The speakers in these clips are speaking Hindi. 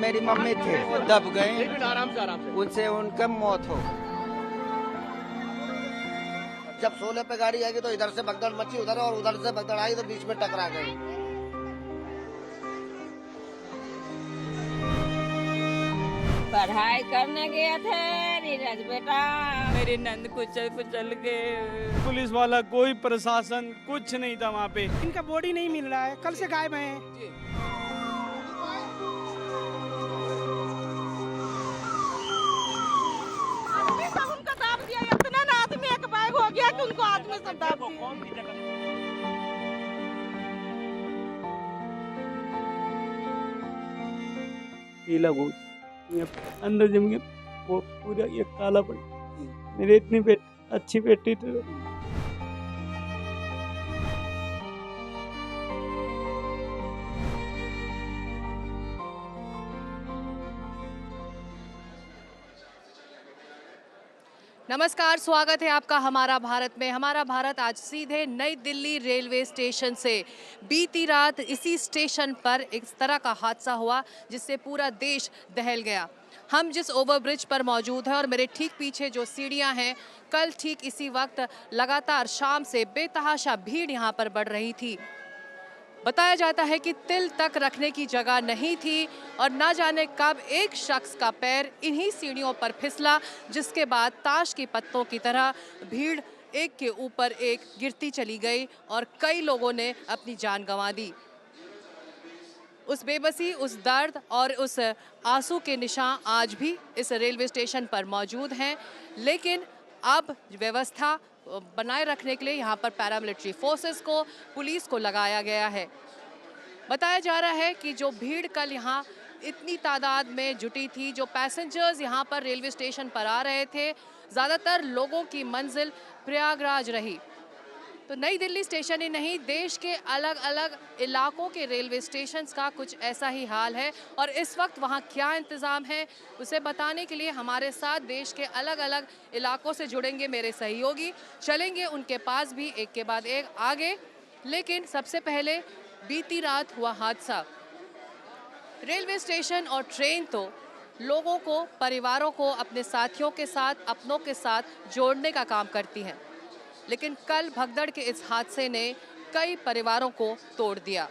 मेरी मम्मी थे, वो दब गए, उनसे उनका मौत हो। जब 16 पे गाड़ी आएगी तो इधर से भगदड़ मची उधर और उधर से भगदड़ आई तो बीच में टकरा गई। पढ़ाई करने गए थे नीरज बेटा, मेरे नंद कुचल कुचल के, पुलिस वाला कोई प्रशासन कुछ नहीं था वहाँ पे। इनका बॉडी नहीं मिल रहा है, कल से गायब है। उनका दाब दिया, इतना ना आदमी एक बैग हो गया कि उनको आदमी सब दाब दिया। पीला गोद अंदर जम गया, वो पूरा ये काला पड़। मेरे इतनी अच्छी बेटी थी। नमस्कार, स्वागत है आपका हमारा भारत में। हमारा भारत आज सीधे नई दिल्ली रेलवे स्टेशन से बीती रात इसी स्टेशन पर इस तरह का हादसा हुआ जिससे पूरा देश दहल गया। हम जिस ओवरब्रिज पर मौजूद हैं और मेरे ठीक पीछे जो सीढ़ियां हैं, कल ठीक इसी वक्त लगातार शाम से बेतहाशा भीड़ यहां पर बढ़ रही थी। बताया जाता है कि तिल तक रखने की जगह नहीं थी और ना जाने कब एक शख्स का पैर इन्हीं सीढ़ियों पर फिसला, जिसके बाद ताश की पत्तों की तरह भीड़ एक के ऊपर एक गिरती चली गई और कई लोगों ने अपनी जान गंवा दी। उस बेबसी, उस दर्द और उस आंसू के निशान आज भी इस रेलवे स्टेशन पर मौजूद हैं, लेकिन अब व्यवस्था बनाए रखने के लिए यहाँ पर पैरामिलिट्री फोर्सेस को, पुलिस को लगाया गया है। बताया जा रहा है कि जो भीड़ कल यहाँ इतनी तादाद में जुटी थी, जो पैसेंजर्स यहाँ पर रेलवे स्टेशन पर आ रहे थे, ज़्यादातर लोगों की मंजिल प्रयागराज रही। तो नई दिल्ली स्टेशन ही नहीं, देश के अलग अलग इलाकों के रेलवे स्टेशंस का कुछ ऐसा ही हाल है और इस वक्त वहाँ क्या इंतज़ाम है उसे बताने के लिए हमारे साथ देश के अलग अलग इलाकों से जुड़ेंगे मेरे सहयोगी। चलेंगे उनके पास भी एक के बाद एक आगे, लेकिन सबसे पहले बीती रात हुआ हादसा। रेलवे स्टेशन और ट्रेन तो लोगों को, परिवारों को अपने साथियों के साथ, अपनों के साथ जोड़ने का काम करती हैं, लेकिन कल भगदड़ के इस हादसे ने कई परिवारों को तोड़ दिया।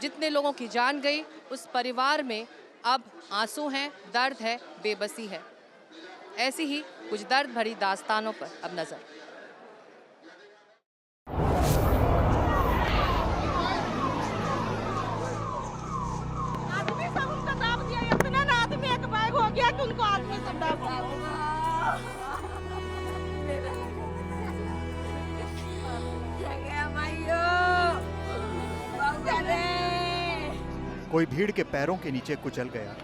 जितने लोगों की जान गई, उस परिवार में अब आंसू हैं, दर्द है, बेबसी है। ऐसी ही कुछ दर्द भरी दास्तानों पर अब नजर। आदमी सब उनका दाब दिया, इतना ना आदमी एक बैग हो गया कि उनको आदमी सब दाब दिया। कोई भीड़ के पैरों के नीचे कुचल गया,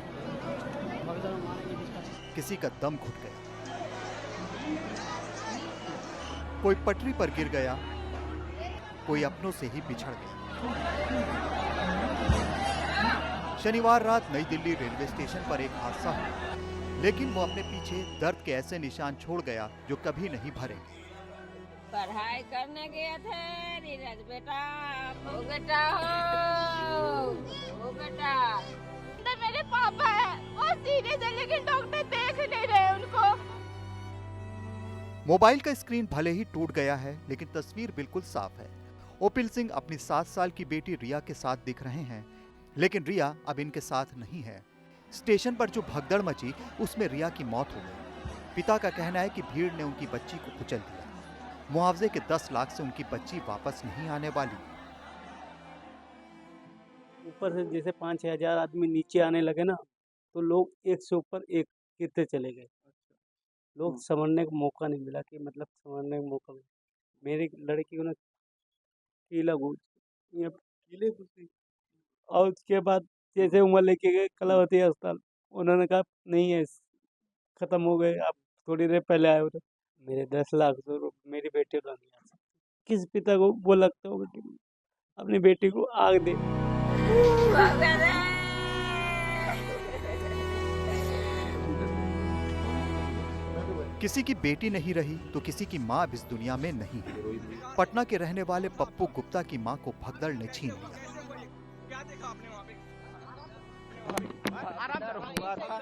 किसी का दम घुट गया, कोई पटरी पर गिर गया, कोई अपनों से ही बिछड़ गया। शनिवार रात नई दिल्ली रेलवे स्टेशन पर एक हादसा हुआ, लेकिन वो अपने पीछे दर्द के ऐसे निशान छोड़ गया जो कभी नहीं भरेंगे। पढ़ाई करने गए थे नीरज बेटा, ओ बेटा हो, ओ बेटा। अंदर मेरे पापा है, वो सीरियस है लेकिन डॉक्टर देख नहीं रहे उनको। मोबाइल का स्क्रीन भले ही टूट गया है, लेकिन तस्वीर बिल्कुल साफ है। ओपिल सिंह अपनी 7 साल की बेटी रिया के साथ दिख रहे हैं, लेकिन रिया अब इनके साथ नहीं है। स्टेशन पर जो भगदड़ मची, उसमें रिया की मौत हो गई। पिता का कहना है कि भीड़ ने उनकी बच्ची को कुचल दिया। मुआवजे के 10 लाख से उनकी बच्ची वापस नहीं आने वाली। ऊपर से जैसे 5-6 हजार आदमी नीचे आने लगे ना, तो लोग एक से ऊपर एक गिरते चले गए। लोग समझने का मौका नहीं मिला कि मतलब समझने का मौका मिला। मेरी लड़की को ना कीला गोद, और उसके बाद जैसे उम्र लेके गए कलावती अस्पताल, उन्होंने कहा नहीं है, खत्म हो गए, आप थोड़ी देर पहले आए हो। तो मेरे 10 लाख तो मेरी बेटी को नहीं आ सकती। किस पिता को वो लगता होगा कि अपनी बेटी को आग दे। किसी की बेटी नहीं रही तो किसी की मां अब इस दुनिया में नहीं है। पटना के रहने वाले पप्पू गुप्ता की मां को भगदड़ ने छीन लिया। हुआ था।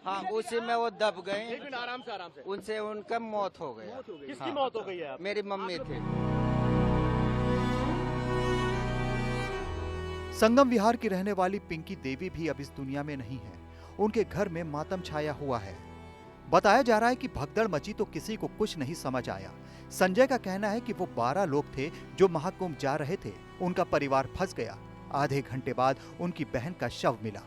हाँ, उसी में वो दब गए। आराम से उनसे उनका मौत हो गया। किसकी मौत हो गई है? मेरी मम्मी थी। संगम विहार की रहने वाली पिंकी देवी भी अब इस दुनिया में नहीं है। उनके घर में मातम छाया हुआ है। बताया जा रहा है कि भगदड़ मची तो किसी को कुछ नहीं समझ आया। संजय का कहना है कि वो 12 लोग थे जो महाकुंभ जा रहे थे। उनका परिवार फंस गया। आधे घंटे बाद उनकी बहन का शव मिला।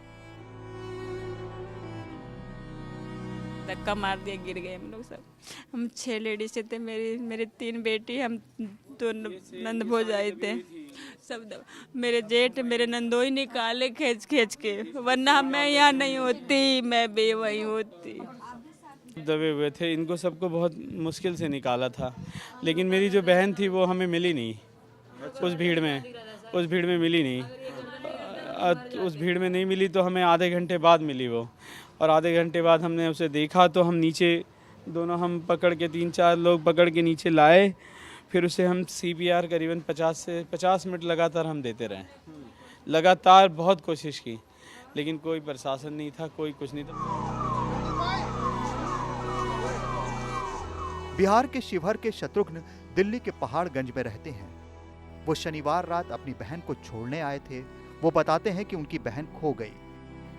धक्का मार दिया, गिर गए हम लोग सब। हम 6 लेडीज थे, मेरी 3 बेटी, हम 2 नंद भौजाई थे सब। मेरे जेठ मेरे नंदोई निकाले खींच के, वरना मैं यहाँ नहीं होती, मैं भी वहीं होती। दबे हुए थे, इनको सबको बहुत मुश्किल से निकाला था, लेकिन मेरी जो बहन थी वो हमें मिली नहीं। उस भीड़ में मिली नहीं। उस भीड़ में नहीं मिली तो हमें आधे घंटे बाद मिली वो, और आधे घंटे बाद हमने उसे देखा तो हम नीचे दोनों हम पकड़ के 3-4 लोग पकड़ के नीचे लाए। फिर उसे हम CPR करीबन 50 मिनट लगातार हम देते रहे। लगातार बहुत कोशिश की, लेकिन कोई प्रशासन नहीं था, कोई कुछ नहीं था। बिहार के शिवहर के शत्रुघ्न दिल्ली के पहाड़गंज में रहते हैं। वो शनिवार रात अपनी बहन को छोड़ने आए थे। वो बताते हैं कि उनकी बहन खो गई।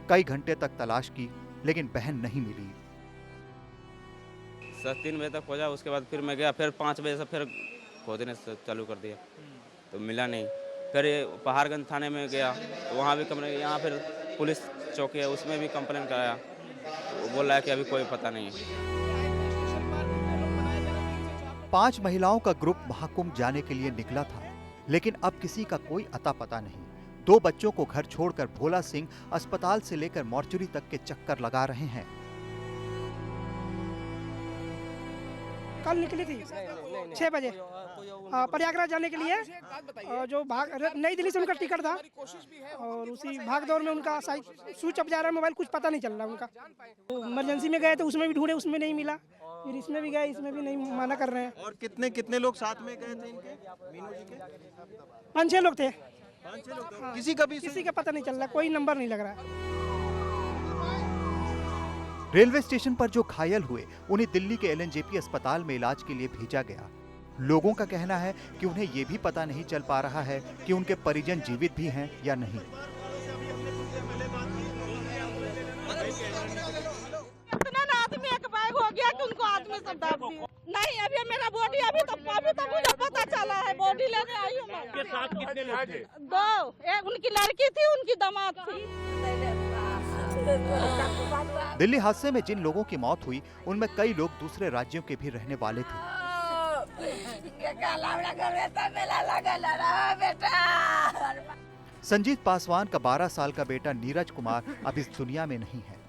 कई घंटे तक तलाश की, लेकिन बहन नहीं मिली। 3 बजे तक खोजा, उसके बाद फिर मैं गया, फिर 5 बजे से फिर खोजने चालू कर दिया तो मिला नहीं। फिर पहाड़गंज थाने में गया तो वहाँ भी कंप्लेन, यहाँ फिर पुलिस चौकी है उसमें भी कंप्लेन कराया। वो बोल रहा है कि अभी कोई पता नहीं है। 5 महिलाओं का ग्रुप महाकुंभ जाने के लिए निकला था, लेकिन अब किसी का कोई अता पता नहीं। 2 बच्चों को घर छोड़कर भोला सिंह अस्पताल से लेकर मॉर्चरी तक के चक्कर लगा रहे हैं। कल निकली थी 6 बजे प्रयागराज जाने के लिए, और जो नई दिल्ली से उनका टिकट था, और उसी भागदौड़ में उनका स्विच ऑफ जा रहा है मोबाइल, कुछ पता नहीं चल रहा उनका। तो इमरजेंसी में गए तो उसमें भी ढूंढे, उसमें नहीं मिला। फिर इसमें भी गए, इसमें भी नहीं, माना कर रहे हैं। और कितने लोग साथ में गए थे इनके, मीनू जी के? 5-6 लोग थे। 5-6 लोग थे। हाँ। किसी का पता नहीं चल रहा, कोई नंबर नहीं लग रहा। रेलवे स्टेशन पर जो घायल हुए उन्हें दिल्ली के LNJP अस्पताल में इलाज के लिए भेजा गया। लोगों का कहना है कि उन्हें ये भी पता नहीं चल पा रहा है कि उनके परिजन जीवित भी हैं या नहीं। इतना ना आदमी एक बैग हो गया कि उनको आदमी सब दाब दिए। नहीं, अभी मेरा बॉडी अभी तक मुझे पता चला है। बॉडी लेने आई हूँ मैं। के साथ कितने लोग थे? 2, एक उनकी लड़की थी, उनकी दामाद थी। दिल्ली हादसे में जिन लोगों की मौत हुई उनमें कई लोग दूसरे राज्यों के भी रहने वाले थे। संजीत पासवान का 12 साल का बेटा नीरज कुमार अब इस दुनिया में नहीं है।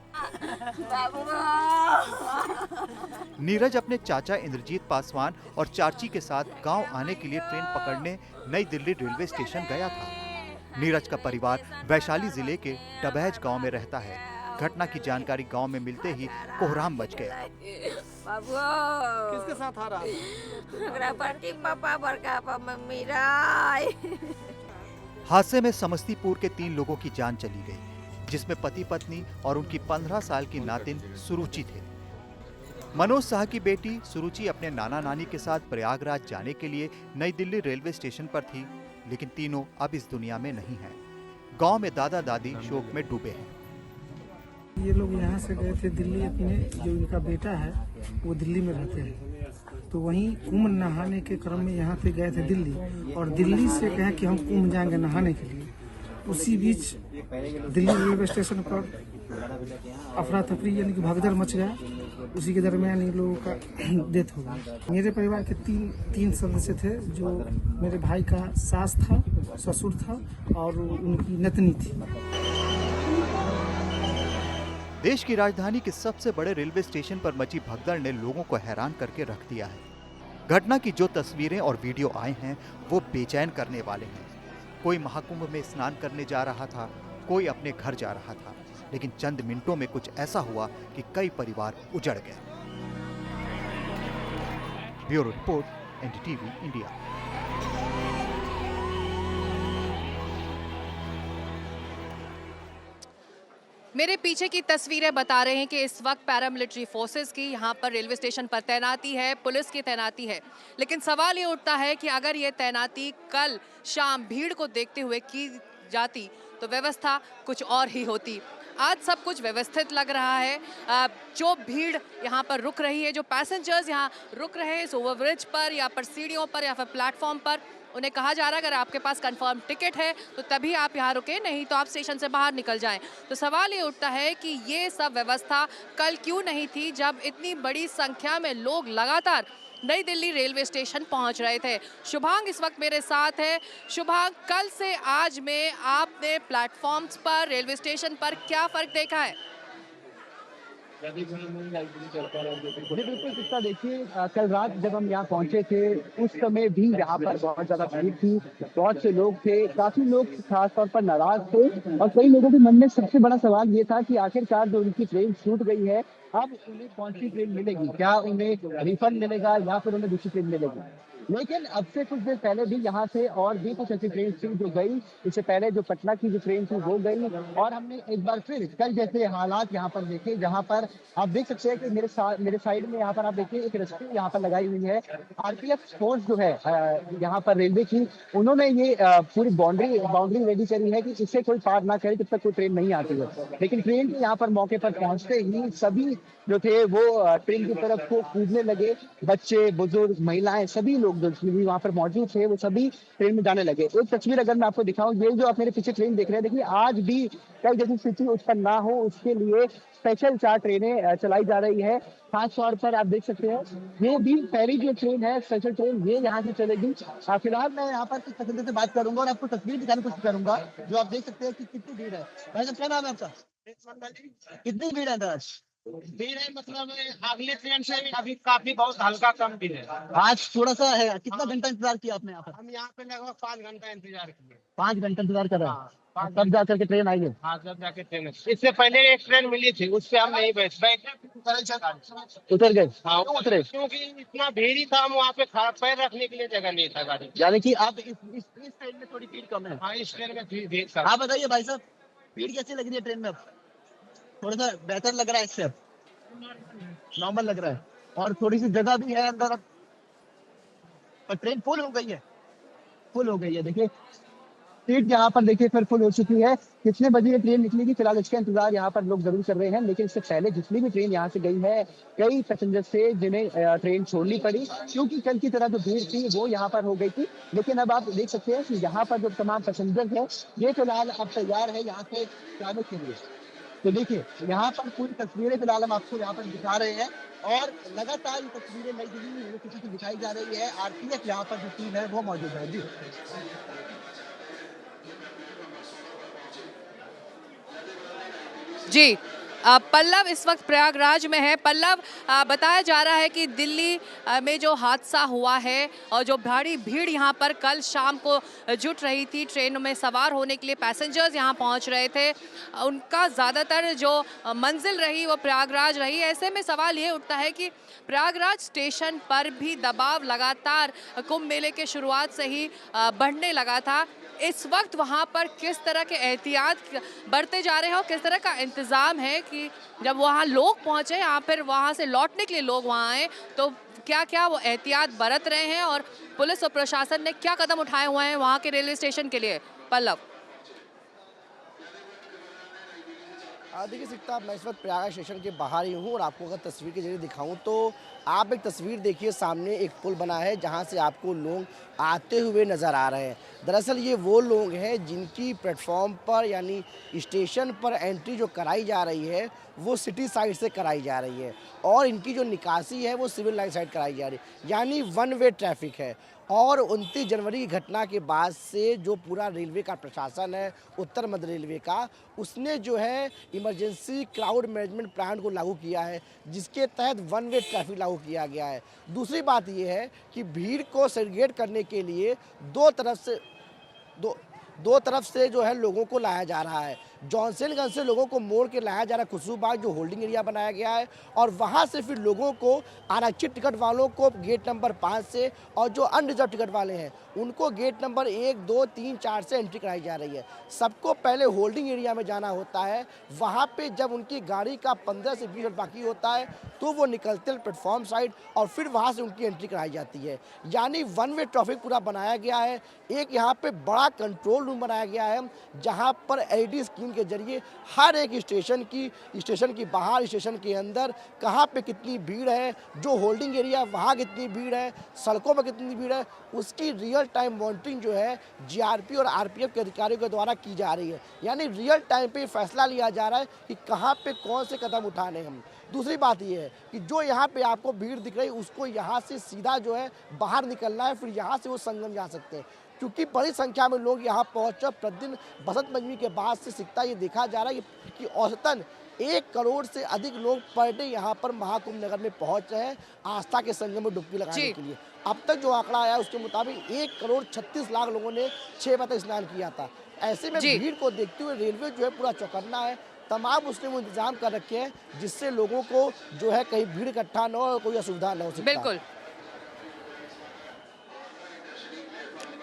नीरज अपने चाचा इंद्रजीत पासवान और चाची के साथ गांव आने के लिए ट्रेन पकड़ने नई दिल्ली रेलवे स्टेशन गया था। नीरज का परिवार वैशाली जिले के डबैज गांव में रहता है। घटना की जानकारी गांव में मिलते ही कोहराम मच गया। किसके साथ आ रहा? हादसे में समस्तीपुर के 3 लोगों की जान चली गई, जिसमें पति पत्नी और उनकी 15 साल की नातिन सुरुचि थे। मनोज शाह की बेटी सुरुचि अपने नाना नानी के साथ प्रयागराज जाने के लिए नई दिल्ली रेलवे स्टेशन पर थी, लेकिन तीनों अब इस दुनिया में नहीं हैं। गांव में दादा दादी शोक में डूबे हैं। ये लोग यहाँ से गए थे दिल्ली, अपने जो इनका बेटा है वो दिल्ली में रहते हैं, तो वहीं कुंभ नहाने के क्रम में यहाँ से गए थे दिल्ली, और दिल्ली से कहे कि हम कुंभ जाएंगे नहाने के लिए। उसी बीच दिल्ली रेलवे स्टेशन पर अफरा तफरी यानी कि भगदड़ मच गया। उसी के दरमियान इन लोगों का डेथ हो गया। मेरे परिवार के तीन सदस्य थे, जो मेरे भाई का सास था, ससुर था और उनकी नतनी थी। देश की राजधानी के सबसे बड़े रेलवे स्टेशन पर मची भगदड़ ने लोगों को हैरान करके रख दिया है। घटना की जो तस्वीरें और वीडियो आए हैं वो बेचैन करने वाले हैं। कोई महाकुंभ में स्नान करने जा रहा था, कोई अपने घर जा रहा था, लेकिन चंद मिनटों में कुछ ऐसा हुआ कि कई परिवार उजड़ गए। Bureau report, NDTV India. मेरे पीछे की तस्वीरें बता रहे हैं कि इस वक्त पैरामिलिट्री फोर्सेस की यहाँ पर रेलवे स्टेशन पर तैनाती है, पुलिस की तैनाती है। लेकिन सवाल ये उठता है कि अगर ये तैनाती कल शाम भीड़ को देखते हुए की जाती तो व्यवस्था कुछ और ही होती। आज सब कुछ व्यवस्थित लग रहा है। जो भीड़ यहाँ पर रुक रही है, जो पैसेंजर्स यहाँ रुक रहे हैं इस ओवरब्रिज पर या पर सीढ़ियों पर या फिर प्लेटफॉर्म पर, उन्हें कहा जा रहा है अगर आपके पास कंफर्म टिकट है तो तभी आप यहाँ रुके, नहीं तो आप स्टेशन से बाहर निकल जाएं। तो सवाल ये उठता है कि ये सब व्यवस्था कल क्यों नहीं थी जब इतनी बड़ी संख्या में लोग लगातार नई दिल्ली रेलवे स्टेशन पहुंच रहे थे। शुभांग इस वक्त मेरे साथ है। शुभांग, कल से आज में आपने प्लेटफॉर्म्स पर, रेलवे स्टेशन पर क्या फर्क देखा है? जी बिल्कुल कितना देखिए, कल रात जब हम यहाँ पहुंचे थे उस समय भी यहाँ पर बहुत ज्यादा भीड़ थी, बहुत से लोग थे, काफी लोग खास तौर पर नाराज थे और कई लोगों के मन में सबसे बड़ा सवाल ये था कि आखिरकार जो उनकी ट्रेन छूट गई है अब उन्हें कौन सी ट्रेन मिलेगी, क्या उन्हें रिफंड मिलेगा या फिर उन्हें दूसरी ट्रेन मिलेगी। लेकिन अब से कुछ देर पहले भी यहाँ से और भी कुछ ऐसी ट्रेन थी जो गई, इससे पहले जो पटना की जो ट्रेन थी वो गई और हमने एक बार फिर कल जैसे हालात यहाँ पर देखे, जहाँ पर आप देख सकते हैं कि मेरे साइड में यहाँ पर आप देखिए एक रस्सी यहाँ पर लगाई हुई है। आरपीएफ फोर्स जो है यहाँ पर रेलवे की, उन्होंने ये पूरी बाउंड्री रेडी करी है कि इससे कोई पार ना करे जब तक कोई ट्रेन नहीं आती है। लेकिन ट्रेन के यहाँ पर मौके पर पहुंचते ही सभी जो थे वो ट्रेन की तरफ को कूदने लगे, बच्चे, बुजुर्ग, महिलाएं, सभी लोग जो भी वहाँ पर मौजूद थे वो सभी ट्रेन में जाने लगे। एक तस्वीर अगर मैं आपको दिखाऊं, ये जो आप मेरे पीछे ट्रेन देख रहे हैं, देखिए आज भी कल जैसी स्थिति उत्पन्न ना हो उसके लिए स्पेशल 4 ट्रेनें चलाई जा रही है। खास तौर पर आप देख सकते हैं ये भी पहली जो ट्रेन है स्पेशल ट्रेन, ये यहाँ से चलेगी। फिलहाल मैं यहाँ पर कुछ पैसेंजर से बात करूंगा और आपको तस्वीर दिखाने की कोशिश करूंगा जो आप देख सकते हैं कि कितनी भीड़ है। भाई साहब क्या नाम है आपका? कितनी भीड़ है अंदर? भीड़ है मतलब अगले ट्रेन से अभी काफी बहुत हल्का कम भीड़ है। आज थोड़ा सा है। कितना घंटा इंतजार किया आपने यहाँ पर? हम यहाँ पे लगभग 5 घंटा इंतजार किए। 5 घंटा इंतजार कर रहा है तब जाकर के ट्रेन आई है? हाँ, जब जाके ट्रेन, इससे पहले एक ट्रेन मिली थी उससे हम नहीं बैठे उतर गए। हाँ उतरे क्योंकि इतना भीड़ ही था, हम वहाँ पे पैर रखने के लिए जगह नहीं था गाड़ी। यानी कि आप इस ट्रेन में थोड़ी भीड़ कम है? हाँ, इस ट्रेन में भीड़ कम। आप बताइए भाई साहब, भीड़ कैसी लग रही है ट्रेन में? अब थोड़ा सा बेहतर लग रहा है, इससे नॉर्मल लग रहा है और थोड़ी सी जगह भी है अंदर। पर ट्रेन फुल हो गई है, फुल हो गई है। देखिए सीट यहाँ पर देखिए फिर फुल हो चुकी है। कितने बजे ये ट्रेन निकलेगी फिलहाल इसका इंतजार यहाँ पर लोग जरूर कर रहे हैं। लेकिन इससे पहले जितनी भी ट्रेन यहाँ से गई है, कई पैसेंजर से जिन्हें ट्रेन छोड़नी पड़ी क्योंकि कल की तरह जो भीड़ थी वो यहाँ पर हो गई थी। लेकिन अब आप देख सकते हैं कि यहाँ पर जो तमाम पैसेंजर हैं ये फिलहाल अब तैयार है यहाँ से जाने के लिए। तो देखिए यहाँ पर पूरी तस्वीरें फिलहाल हम आपको यहाँ पर दिखा रहे हैं और लगातार ये तस्वीरें नई दिल्ली यूनिवर्सिटी की दिखाई जा रही है। आरपीएफ यहाँ पर जो टीम है वो मौजूद है। जी जी पल्लव इस वक्त प्रयागराज में है। पल्लव, बताया जा रहा है कि दिल्ली में जो हादसा हुआ है और जो भारी भीड़ यहाँ पर कल शाम को जुट रही थी, ट्रेन में सवार होने के लिए पैसेंजर्स यहाँ पहुँच रहे थे, उनका ज़्यादातर जो मंजिल रही वो प्रयागराज रही। ऐसे में सवाल ये उठता है कि प्रयागराज स्टेशन पर भी दबाव लगातार कुंभ मेले के शुरुआत से ही बढ़ने लगा था। इस वक्त वहाँ पर किस तरह के एहतियात बरते जा रहे हैं और किस तरह का इंतज़ाम है कि जब वहाँ लोग पहुँचे या फिर वहाँ से लौटने के लिए लोग वहाँ आए तो क्या क्या वो एहतियात बरत रहे हैं और पुलिस और प्रशासन ने क्या कदम उठाए हुए हैं वहाँ के रेलवे स्टेशन के लिए? पल्लव देखिए सकता मैं इस वक्त प्रयागराज स्टेशन के बाहर ही हूँ और आपको अगर तस्वीर के जरिए दिखाऊं तो आप एक तस्वीर देखिए, सामने एक पुल बना है जहाँ से आपको लोग आते हुए नज़र आ रहे हैं। दरअसल ये वो लोग हैं जिनकी प्लेटफॉर्म पर यानी स्टेशन पर एंट्री जो कराई जा रही है वो सिटी साइड से कराई जा रही है और इनकी जो निकासी है वो सिविल लाइन साइड कराई जा रही है, यानी 1 वे ट्रैफिक है। और 29 जनवरी की घटना के बाद से जो पूरा रेलवे का प्रशासन है, उत्तर मध्य रेलवे का, उसने जो है इमरजेंसी क्राउड मैनेजमेंट प्लान को लागू किया है जिसके तहत 1 वे ट्रैफिक लागू किया गया है। दूसरी बात यह है कि भीड़ को सेग्रीगेट करने के लिए दो तरफ से जो है लोगों को लाया जा रहा है। जॉनसनगंज से लोगों को मोड़ के लाया जा रहा है खुशबू बाग, जो होल्डिंग एरिया बनाया गया है, और वहाँ से फिर लोगों को आरक्षित टिकट वालों को गेट नंबर 5 से, और जो अनरिजर्व टिकट वाले हैं उनको गेट नंबर 1, 2, 3, 4 से एंट्री कराई जा रही है। सबको पहले होल्डिंग एरिया में जाना होता है, वहाँ पे जब उनकी गाड़ी का 15 से 20 मिनट बाकी होता है तो वो निकलते हैं प्लेटफॉर्म साइड, और फिर वहाँ से उनकी एंट्री कराई जाती है। यानी वन वे ट्रैफिक पूरा बनाया गया है। एक यहाँ पे बड़ा कंट्रोल रूम बनाया गया है, जहाँ पर एलईडी स्क्रीन के जरिए हर एक स्टेशन की बाहर, स्टेशन के अंदर कहाँ पे कितनी भीड़ है, जो होल्डिंग एरिया वहाँ कितनी भीड़ है, सड़कों पर कितनी भीड़ है, उसकी रियल टाइम मॉनिटरिंग जो है जीआरपी और आरपीएफ के अधिकारियों के द्वारा की जा रही है। यानी रियल टाइम पे फैसला लिया जा रहा है कि कहाँ पे कौन से कदम उठाने हम। दूसरी बात यह है कि जो यहाँ पे आपको भीड़ दिख रही है उसको यहाँ से सीधा जो है बाहर निकलना है, फिर यहाँ से वो संगम जा सकते हैं, क्योंकि बड़ी संख्या में लोग यहाँ पहुँच। प्रतिदिन बसंत पंचमी के बाद से सिकता ये देखा जा रहा है कि औसतन 1 करोड़ से अधिक लोग पर डे यहाँ पर महाकुंभ नगर में पहुँच रहे हैं आस्था के संगम में डुबकी लगाने के लिए। अब तक जो आंकड़ा आया उसके मुताबिक 1 करोड़ 36 लाख लोगों ने 6 बजे स्नान किया था। ऐसे में भीड़ को देखते हुए रेलवे जो है पूरा चौकन्ना है, तमाम उसने वो इंतजाम कर रखे हैं जिससे लोगों को जो है कहीं भीड़ इकट्ठा न हो, कोई असुविधा न हो सकता। बिल्कुल।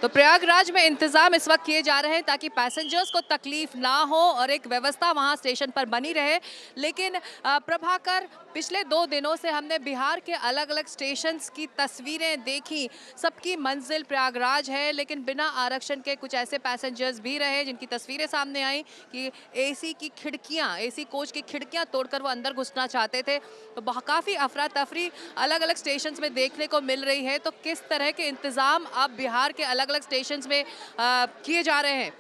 तो प्रयागराज में इंतजाम इस वक्त किए जा रहे हैं ताकि पैसेंजर्स को तकलीफ ना हो और एक व्यवस्था वहां स्टेशन पर बनी रहे। लेकिन प्रभाकर, पिछले 2 दिनों से हमने बिहार के अलग अलग स्टेशंस की तस्वीरें देखी। सबकी मंजिल प्रयागराज है, लेकिन बिना आरक्षण के कुछ ऐसे पैसेंजर्स भी रहे जिनकी तस्वीरें सामने आई कि एसी कोच की खिड़कियां तोड़कर वो अंदर घुसना चाहते थे। तो काफ़ी अफरा तफरी अलग अलग स्टेशंस में देखने को मिल रही है। तो किस तरह के इंतजाम अब बिहार के अलग अलग स्टेशंस में किए जा रहे हैं?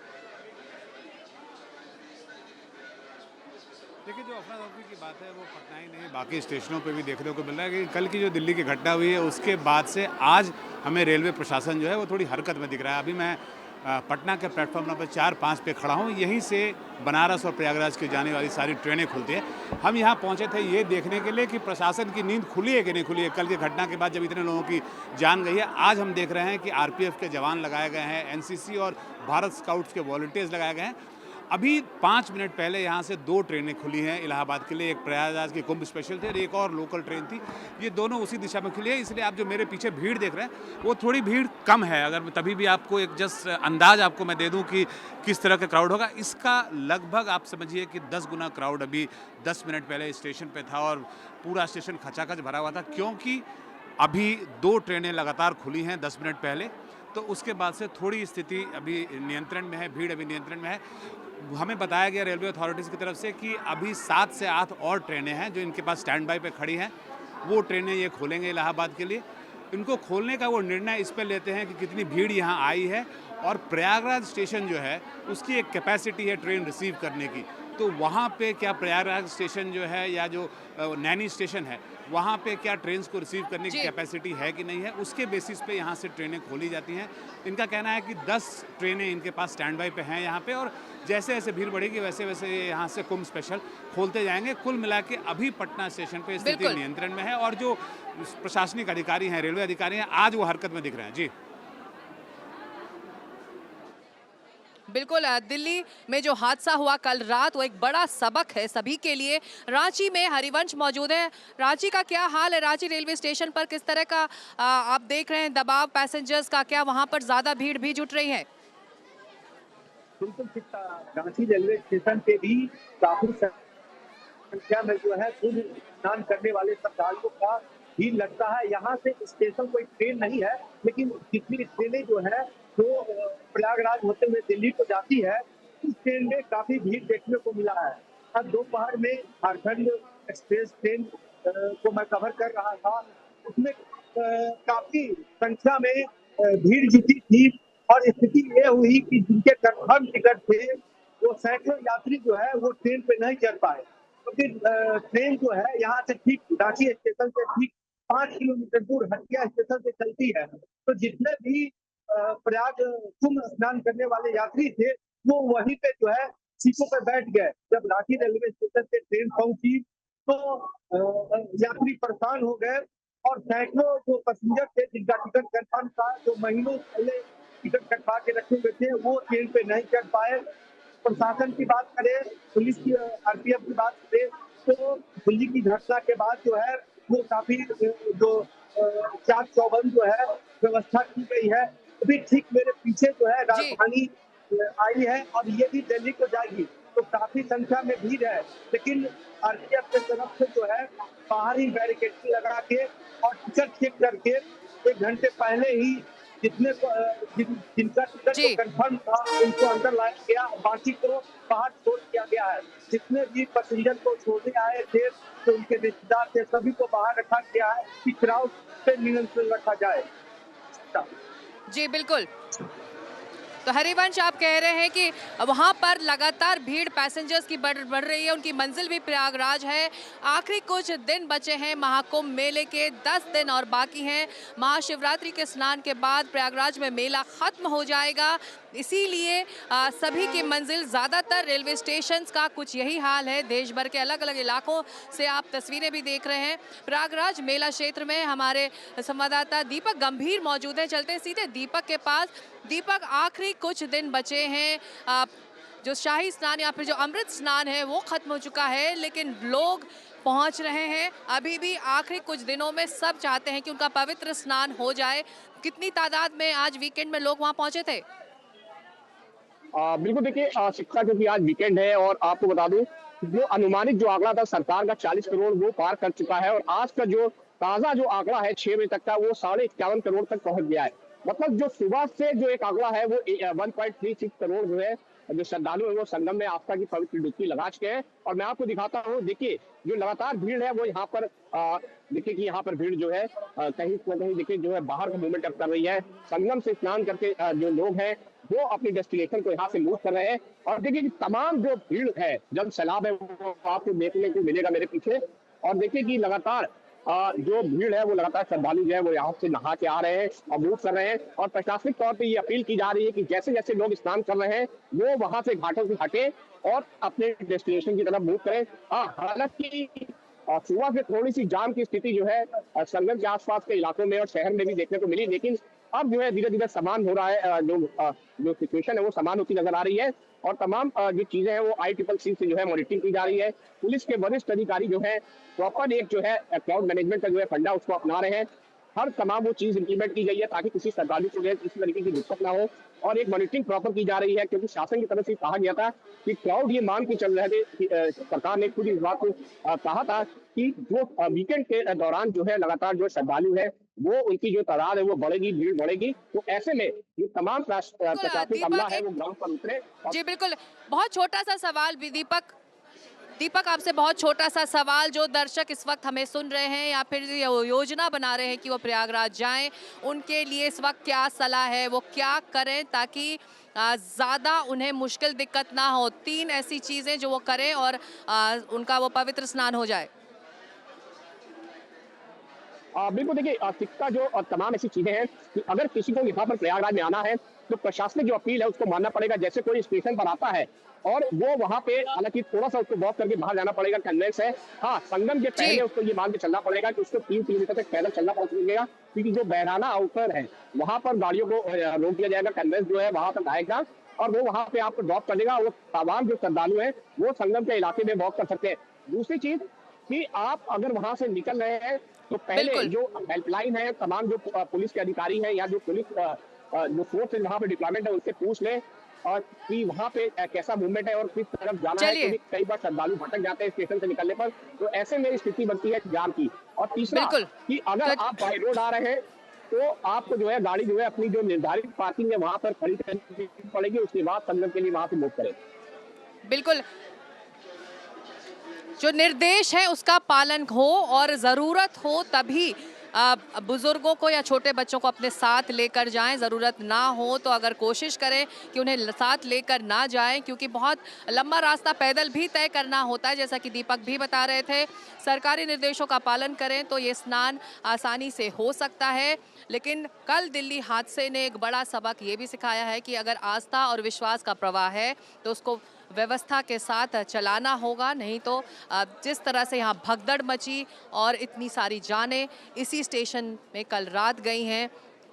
देखिए, जो अफरा तफरी की बात है वो पटना ही नहीं बाकी स्टेशनों पे भी देखने को मिल रहा है कि कल की जो दिल्ली की घटना हुई है उसके बाद से आज हमें रेलवे प्रशासन जो है वो थोड़ी हरकत में दिख रहा है। अभी मैं पटना के प्लेटफॉर्म नंबर 4-5 पे खड़ा हूँ। यहीं से बनारस और प्रयागराज की जाने वाली सारी ट्रेनें खुलती हैं। हम यहाँ पहुँचे थे ये देखने के लिए कि प्रशासन की नींद खुली है कि नहीं खुली है। कल की घटना के बाद जब इतने लोगों की जान गई है, आज हम देख रहे हैं कि आरपीएफ के जवान लगाए गए हैं, एनसीसी और भारत स्काउट्स के वॉलंटियर्स लगाए गए हैं। अभी 5 मिनट पहले यहाँ से 2 ट्रेनें खुली हैं इलाहाबाद के लिए। एक प्रयागराज की कुंभ स्पेशल थी और एक और लोकल ट्रेन थी। ये दोनों उसी दिशा में खुली है, इसलिए आप जो मेरे पीछे भीड़ देख रहे हैं वो थोड़ी भीड़ कम है। अगर तभी भी आपको एक जस्ट अंदाज आपको मैं दे दूं कि किस तरह का क्राउड होगा, इसका लगभग आप समझिए कि 10 गुना क्राउड अभी 10 मिनट पहले स्टेशन पर था और पूरा स्टेशन खचाखच भरा हुआ था, क्योंकि अभी 2 ट्रेनें लगातार खुली हैं 10 मिनट पहले। तो उसके बाद से थोड़ी स्थिति अभी नियंत्रण में है, भीड़ अभी नियंत्रण में है। हमें बताया गया रेलवे अथॉरिटीज़ की तरफ से कि अभी 7 से 8 और ट्रेनें हैं जो इनके पास स्टैंड बाई पे खड़ी हैं। वो ट्रेनें ये खोलेंगे इलाहाबाद के लिए। इनको खोलने का वो निर्णय इस पर लेते हैं कि कितनी भीड़ यहाँ आई है, और प्रयागराज स्टेशन जो है उसकी एक कैपेसिटी है ट्रेन रिसीव करने की। तो वहाँ पे क्या प्रयागराज स्टेशन जो है या जो नैनी स्टेशन है वहाँ पे क्या ट्रेन को रिसीव करने की कैपेसिटी है कि नहीं है, उसके बेसिस पे यहाँ से ट्रेनें खोली जाती हैं। इनका कहना है कि 10 ट्रेनें इनके पास स्टैंड बाई पे हैं यहाँ पे, और जैसे जैसे भीड़ बढ़ेगी वैसे वैसे यहाँ से कुंभ स्पेशल खोलते जाएंगे। कुल मिला के अभी पटना स्टेशन पे स्थिति नियंत्रण में है, और जो प्रशासनिक अधिकारी हैं, रेलवे अधिकारी हैं, आज वो हरकत में दिख रहे हैं। जी बिल्कुल, दिल्ली में जो हादसा हुआ कल रात वो एक बड़ा सबक है सभी के लिए। रांची में हरिवंश मौजूद है। रांची का क्या हाल है? रांची रेलवे स्टेशन पर किस तरह का आप देख रहे हैं दबाव पैसेंजर्स का? क्या वहां पर ज्यादा भीड़ भी जुट रही है? बिल्कुल, रांची रेलवे स्टेशन पे भी काफी संख्या में जो है कुंभ स्नान करने वाले श्रद्धालुओं का भीड़ लगता है। यहाँ से स्टेशन कोई ट्रेन नहीं है, लेकिन जितनी ट्रेनें जो है तो प्रयागराज होते हुए दिल्ली को जाती है, उस ट्रेन में काफी भीड़ देखने को मिला है। अब दोपहर में झारखंड एक्सप्रेस ट्रेन को मैं कवर कर रहा था, उसमें काफी संख्या में भीड़ जुटी थी, और स्थिति ये हुई कि जिनके कंफर्म टिकट थे वो सैकड़ों यात्री जो है वो ट्रेन पे नहीं चढ़ पाए, क्योंकि ट्रेन जो है यहाँ से ठीक रांची स्टेशन से ठीक 5 किलोमीटर दूर हटिया स्टेशन से चलती है। तो जितने भी प्रयाग कुंभ स्नान करने वाले यात्री थे वो वहीं पे जो है सीटों पे बैठ गए। जब रांची रेलवे स्टेशन पे ट्रेन पहुंची तो यात्री परेशान हो गए, और सैकड़ों जो पैसेंजर थे जिनका टिकट कंफर्म था, जो महीनों पहले टिकट कटवा के रखे हुए थे, वो ट्रेन पे नहीं चढ़ पाए। प्रशासन की बात करें, पुलिस की, आरपीएफ की बात करें, तो दिल्ली की घटना के बाद जो है वो काफी जो चाक चौबंद जो है व्यवस्था की गई है। अभी ठीक मेरे पीछे जो है राजधानी आई है और ये भी दिल्ली को जाएगी, तो काफी संख्या में भीड़ है। लेकिन आरपीएफ के तरफ से जो है बाहर ही बैरिकेडिंग लगा के और टिकट चेक करके 1 घंटे पहले ही जितने जिनका टिकट कंफर्म था उनको अंदर लाया गया, बाकी को बाहर छोड़ दिया गया है। जितने भी पैसेंजर को छोड़ने आए थे तो उनके रिश्तेदार थे, सभी को बाहर रखा गया है कि क्राउड पे नियंत्रण रखा जाए। जी बिल्कुल। तो हरिवंश, आप कह रहे हैं कि वहाँ पर लगातार भीड़ पैसेंजर्स की बढ़ रही है, उनकी मंजिल भी प्रयागराज है। आखिरी कुछ दिन बचे हैं महाकुंभ मेले के, 10 दिन और बाकी हैं। महाशिवरात्रि के स्नान के बाद प्रयागराज में मेला खत्म हो जाएगा, इसीलिए सभी की मंजिल, ज़्यादातर रेलवे स्टेशंस का कुछ यही हाल है। देश भर के अलग अलग इलाकों से आप तस्वीरें भी देख रहे हैं। प्रयागराज मेला क्षेत्र में हमारे संवाददाता दीपक गंभीर मौजूद हैं। चलते हैं सीधे दीपक के पास। दीपक, आखिरी कुछ दिन बचे हैं, जो शाही स्नान या फिर जो अमृत स्नान है वो खत्म हो चुका है, लेकिन लोग पहुंच रहे हैं। अभी भी आखिरी कुछ दिनों में सब चाहते हैं कि उनका पवित्र स्नान हो जाए। कितनी तादाद में आज वीकेंड में लोग वहां पहुंचे थे? बिल्कुल, देखिए शिक्षा क्योंकि आज वीकेंड है और आपको बता दूं जो अनुमानित जो आंकड़ा था सरकार का 40 करोड़ वो पार कर चुका है और आज का जो ताजा जो आंकड़ा है 6 बजे तक का वो 51.5 करोड़ तक पहुंच गया है। मतलब जो सुबह से जो एक आंकड़ा है वो 1.36 करोड़ जो है जो श्रद्धालु है वो संगम में आस्था की पवित्र डुबकी लगा चुके हैं। और मैं आपको दिखाता हूँ, देखिए जो लगातार भीड़ है वो यहाँ पर देखिए कि यहाँ पर भीड़ जो है कहीं न कहीं देखिए जो है बाहर का मूवमेंट अब कर रही है। संगम से स्नान करके जो लोग हैं वो अपनी डेस्टिनेशन को यहाँ से मूव कर रहे हैं। और देखिए कि तमाम जो भीड़ है, जब सैलाब है वो आपको देखने को मिलेगा मेरे पीछे। और देखिए कि लगातार जो भीड़ है वो लगातार श्रद्धालु जो है वो यहाँ से नहा के आ रहे हैं और मूव कर रहे हैं। और प्रशासनिक तौर पे ये अपील की जा रही है कि जैसे जैसे लोग स्नान कर रहे हैं वो वहां से घाटों से हटे और अपने डेस्टिनेशन की तरफ मूव करें। हालांकि सुबह से थोड़ी सी जाम की स्थिति जो है संगम के आसपास के इलाकों में और शहर में भी देखने को मिली, लेकिन अब जो है धीरे धीरे समान हो रहा है। जो सिचुएशन है वो समान होती नजर आ रही है और तमाम जो चीजें हैं वो ICCC से जो है मॉनिटरिंग की जा रही है। पुलिस के वरिष्ठ अधिकारी जो है प्रॉपर एक जो है क्राउड मैनेजमेंट का जो है फंडा उसको अपना रहे हैं। हर तमाम वो चीज इंप्लीमेंट की गई है ताकि किसी श्रद्धालु को किसी तरीके की दिक्कत ना हो और एक मॉनिटरिंग प्रॉपर की जा रही है, क्योंकि शासन की तरफ से कहा गया था कि क्राउड ये मान के चल रहे थे। सरकार ने खुद इस बात को कहा था कि जो वीकेंड के दौरान जो है लगातार जो श्रद्धालु है वो उनकी जो तादाद है वो बढ़ेगी, भीड़ बढ़ेगी। तो ऐसे में ये तमाम प्रशासनिक अमला है वो ग्राउंड पर उतरे। जी बिल्कुल, बहुत छोटा सा सवाल भी दीपक आपसे बहुत छोटा सा सवाल, जो दर्शक इस वक्त हमें सुन रहे हैं या फिर योजना बना रहे हैं कि वो प्रयागराज जाएं, उनके लिए इस वक्त क्या सलाह है, वो क्या करें ताकि ज़्यादा उन्हें मुश्किल दिक्कत ना हो? 3 ऐसी चीज़ें जो वो करें और उनका वो पवित्र स्नान हो जाए। बिल्कुल, देखिए शिक्षा जो तमाम ऐसी चीजें हैं कि अगर किसी को यहाँ पर प्रयागराज में आना है तो प्रशासनिक जो अपील है उसको मानना पड़ेगा। जैसे कोई स्टेशन पर आता है और वो वहाँ पे हालांकि थोड़ा सा उसको वॉक करके बाहर जाना पड़ेगा, कन्वेंस है। हाँ, संगम के पहले उसको ये मान के चलना पड़ेगा कि उसको 3 किलोमीटर तक पैदल चलना पड़ेगा, क्योंकि जो बहराना आउटर है वहाँ पर गाड़ियों को रोक दिया जाएगा, कन्वेंस जो है वहाँ तक आएगा और वो वहाँ पे आपको ड्रॉप कर देगा। वो तमाम जो श्रद्धालु है वो संगम के इलाके में वॉक कर सकते हैं। दूसरी चीज कि आप अगर वहां से निकल रहे हैं तो पहले जो हेल्पलाइन है, तमाम जो पुलिस के अधिकारी हैं या जो पुलिस जो फोर्स है वहां पे डिप्लॉयमेंट है उनसे पूछ लें और कि वहां पे कैसा मूवमेंट है और किस तरफ जाना है, क्योंकि कई बार श्रद्धालु भटक जाते हैं स्टेशन से निकलने पर, तो ऐसे में स्थिति बनती है जाम की। और तीसरा कि अगर आप बाई रोड आ रहे हैं तो आपको जो है गाड़ी जो है अपनी जो निर्धारित पार्किंग है वहां पर खड़ी करनी पड़ेगी, उसके बाद संगम के लिए वहां से मूव करें। बिल्कुल, जो निर्देश है उसका पालन हो और ज़रूरत हो तभी बुजुर्गों को या छोटे बच्चों को अपने साथ लेकर जाएं। ज़रूरत ना हो तो अगर कोशिश करें कि उन्हें साथ लेकर ना जाएं, क्योंकि बहुत लंबा रास्ता पैदल भी तय करना होता है, जैसा कि दीपक भी बता रहे थे। सरकारी निर्देशों का पालन करें तो ये स्नान आसानी से हो सकता है। लेकिन कल दिल्ली हादसे ने एक बड़ा सबक ये भी सिखाया है कि अगर आस्था और विश्वास का प्रवाह है तो उसको व्यवस्था के साथ चलाना होगा, नहीं तो जिस तरह से यहाँ भगदड़ मची और इतनी सारी जानें इसी स्टेशन में कल रात गई हैं,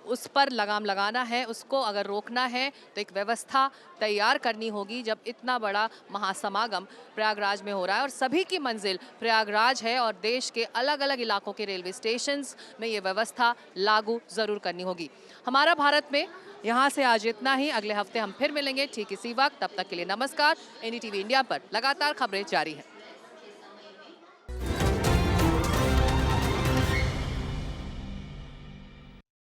उस पर लगाम लगाना है, उसको अगर रोकना है तो एक व्यवस्था तैयार करनी होगी। जब इतना बड़ा महासमागम प्रयागराज में हो रहा है और सभी की मंजिल प्रयागराज है और देश के अलग अलग इलाकों के रेलवे स्टेशंस में ये व्यवस्था लागू ज़रूर करनी होगी। हमारा भारत में यहाँ से आज इतना ही। अगले हफ्ते हम फिर मिलेंगे ठीक इसी वक्त। तब तक के लिए नमस्कार। NDTV इंडिया पर लगातार खबरें जारी हैं।